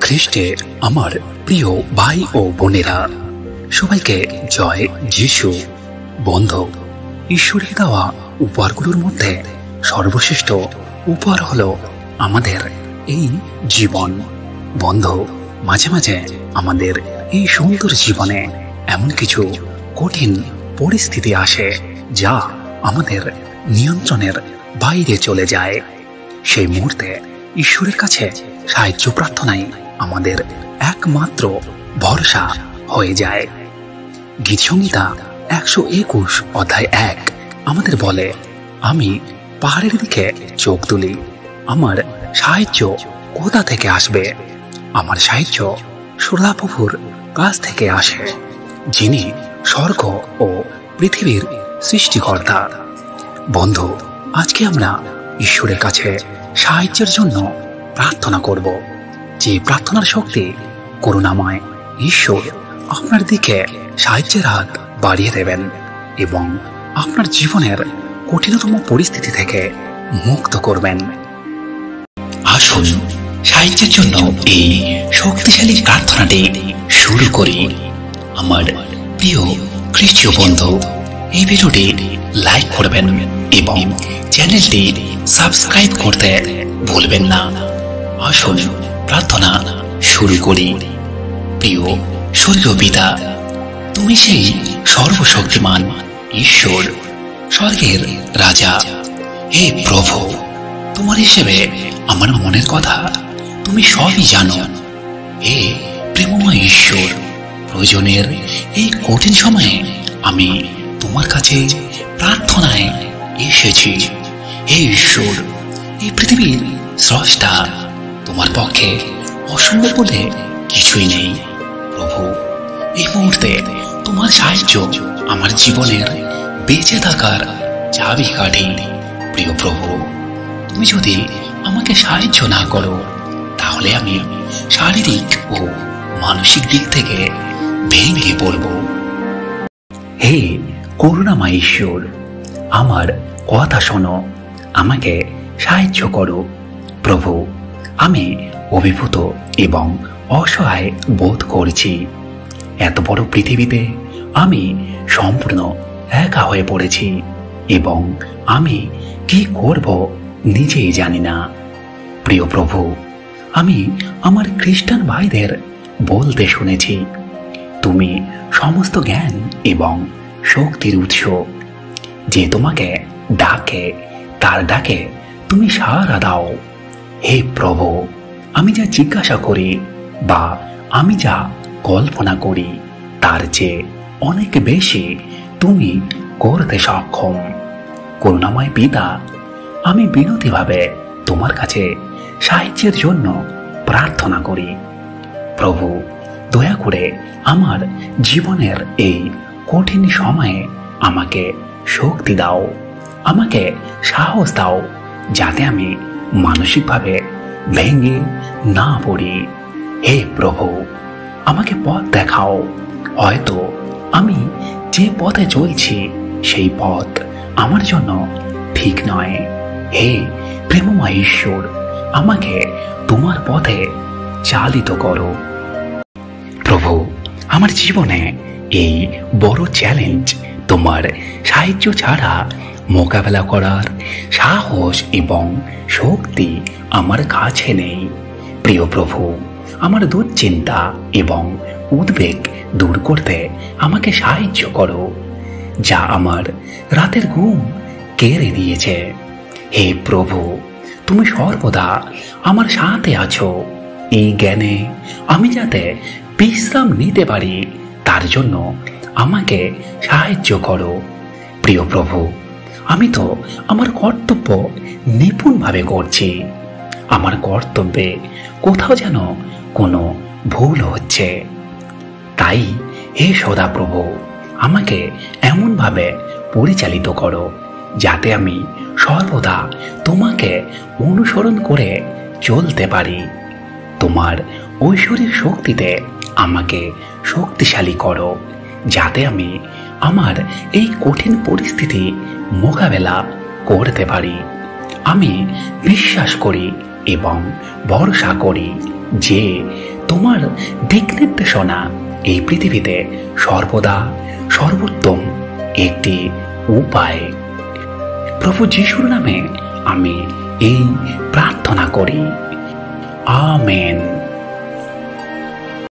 খ্রিস্টে আমার প্রিয় ভাই ও বোনেরা, সবাইকে জয় যিশু। বন্ধু, ঈশ্বরের দেওয়া উপহারগুলোর মধ্যে সর্বশ্রেষ্ঠ উপহার হলো আমাদের এই জীবন। বন্ধু, মাঝে মাঝে আমাদের এই সুন্দর জীবনে এমন কিছু কঠিন পরিস্থিতি আসে যা আমাদের নিয়ন্ত্রণের বাইরে চলে যায়। সেই মুহূর্তে ঈশ্বরের কাছে সাহায্য প্রার্থনাই আমাদের একমাত্র ভরসা হয়ে যায়। গীতসংহিতা 121 অধ্যায় 1 আমাদের বলে, আমি পাহাড়ের দিকে চোখ তুলি, আমার সাহায্য কোথা থেকে আসবে? আমার সাহায্য সদাপ্রভুর কাছ থেকে আসে, যিনি স্বর্গ ও পৃথিবীর সৃষ্টিকর্তা। বন্ধু, আজকে আমরা ঈশ্বরের কাছে সাহায্যের জন্য প্রার্থনা করব। যে প্রার্থনার শক্তি করুণাময় ঈশ্বর আপনার দিকে সাহায্যের হাত বাড়িয়ে দেবেন এবং আপনার জীবনের কঠিনতম পরিস্থিতি থেকে মুক্ত করবেন। আসুন সাহায্যের জন্য এই শক্তিশালী প্রার্থনাটি শুরু করি। আমার প্রিয় খ্রিস্টীয় বন্ধু, এই ভিডিওটি লাইক করবেন এবং চ্যানেলটি সাবস্ক্রাইব করতে ভুলবেন না। আসুন প্রার্থনা শুরু করি। প্রিয় স্বর্গীয় পিতা, তুমি সেই সর্বশক্তিমান ঈশ্বর, স্বর্গের রাজা। হে প্রভু, তোমার হিসেবে আমার মনের কথা তুমি সবই জানো। হে প্রেমময় ঈশ্বর, প্রয়োজনের এই কঠিন সময়ে আমি তোমার কাছে প্রার্থনায় এসেছি। হে ঈশ্বর, এই পৃথিবীর স্রষ্টা, তোমার পক্ষে অসম্ভব বলে কিছুই নেই। প্রভু, এই মুহূর্তে তোমার সাহায্য আমার জীবনের বেঁচে থাকার চাবিকাঠি। প্রিয় প্রভু, তুমি যদি আমাকে সাহায্য না করো, তাহলে আমি শারীরিক ও মানসিক দিক থেকে ভেঙে পড়ব। হে করুণাময় ঈশ্বর, আমার কথা শোনো, আমাকে সাহায্য করো। প্রভু, আমি অভিভূত এবং অসহায় বোধ করছি। এত বড় পৃথিবীতে আমি সম্পূর্ণ একা হয়ে পড়েছি এবং আমি কি করব নিজেই জানি না। প্রিয় প্রভু, আমি আমার খ্রিস্টান ভাইদের বলতে শুনেছি, তুমি সমস্ত জ্ঞান এবং শক্তির উৎস। যে তোমাকে ডাকে তার ডাকে তুমি সাড়া দাও। হে প্রভু, আমি যা জিজ্ঞাসা করি বা আমি যা কল্পনা করি তার চেয়ে অনেক বেশি তুমি করতে সক্ষম। করুণাময় পিতা, আমি বিনতীভাবে তোমার কাছে সাহায্যের জন্য প্রার্থনা করি। প্রভু, দয়া করে আমার জীবনের এই কঠিন সময়ে আমাকে শক্তি দাও, আমাকে সাহস দাও, যাতে আমি মানসিকভাবে ভেঙে না পড়ি। হে প্রভু, আমাকে পথ দেখাও। হয়তো আমি যে পথে চলছি সেই পথ আমার জন্য ঠিক নয়। হে প্রেমময় ঈশ্বর, আমাকে তোমার পথে চালিত করো। প্রভু, আমার জীবনে এই বড় চ্যালেঞ্জ তোমার সাহায্য ছাড়া মোকাবেলা করার সাহস এবং শক্তি আমার কাছে নেই। প্রিয় প্রভু, আমার দুশ্চিন্তা এবং উদ্বেগ দূর করতে আমাকে সাহায্য করো, যা আমার রাতের ঘুম কেড়ে নিয়েছে। হে প্রভু, তুমি সর্বদা আমার সাথে আছো। এই জ্ঞানে আমি যাতে বিশ্রাম নিতে পারি তার জন্য আমাকে সাহায্য করো। প্রিয় প্রভু, আমি তো আমার কর্তব্য নিপুণভাবে করছি। আমার কর্তব্যে কোথাও যেন কোনো ভুল হচ্ছে। তাই হে সদাপ্রভু, আমাকে এমনভাবে পরিচালিত করো যাতে আমি সর্বদা তোমাকে অনুসরণ করে চলতে পারি। তোমার ঐশ্বরিক শক্তিতে আমাকে শক্তিশালী করো, যাতে আমি আমার এই কঠিন পরিস্থিতি মোকাবেলা করতে পারি। আমি বিশ্বাস করি এবং ভরসা করি যে তোমার দিক নির্দেশনা এই পৃথিবীতে সর্বদা সর্বোত্তম একটি উপায়। প্রভু যিশুর নামে আমি এই প্রার্থনা করি, আমেন।